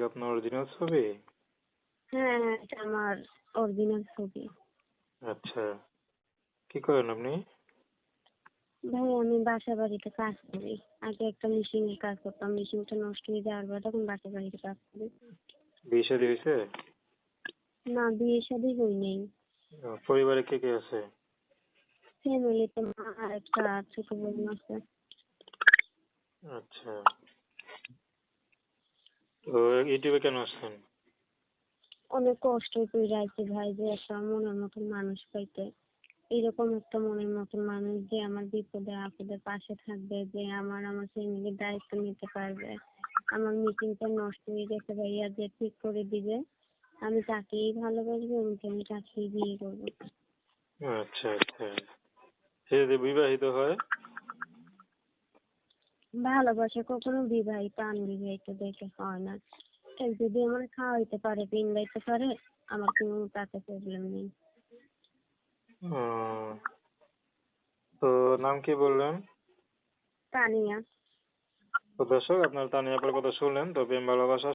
আপনার অরিজিনাল ছবি? হ্যাঁ, এটা আমার অরিজিনাল ছবি। আচ্ছা, কি করেন আপনি? ভাই আমি বাসা বাড়িতে কাজ করি। আগে একটা মেশিনের কাজ করতাম, মেশিনটা নষ্ট হয়ে যাওয়ার পর তখন বাসা বাড়িতে কাজ করি। বিয়ে শাদী হয়েছে? না, বিয়ে শাদী হই নাই। পরিবারে কে কে আছে? ফ্যামিলিতে মা আর একটা ছোট বোন আছে। আচ্ছা, তো ইউটিউবে কেন আসছেন? অনেক কষ্ট করে আইছি ভাই, যে একটা মনের মতন মানুষ পাইতে। এরকম একটা মনের মতন মানুষ যে আমার বিপদে আপদে পাশে থাকবে, যে আমার ফ্যামিলির দায়িত্ব নিতে পারবে। আমার মেশিনটা নষ্ট হয়ে গেছে ভাইয়া, যে ঠিক করে দিবে। আমি তাকেই ভালোবাসবো এবং আমি তাকেই বিয়ে করবো। আচ্ছা আচ্ছা, সে যদি বিবাহিত হয়? ভালোবাসা কখনো বিবাহিত অনবিবাহিত দেখে হয় না। কেউ যদি আমার খাওয়াইতে পারে, পিন্দাইতে পারে, আমার কোনো তাতে প্রবলেম নেই। উম, তো নাম কি বললেন? তানিয়া। তো দর্শক, আপনার তানিয়া আপার কথা শুনলেন। তো প্রেম ভালোবাসা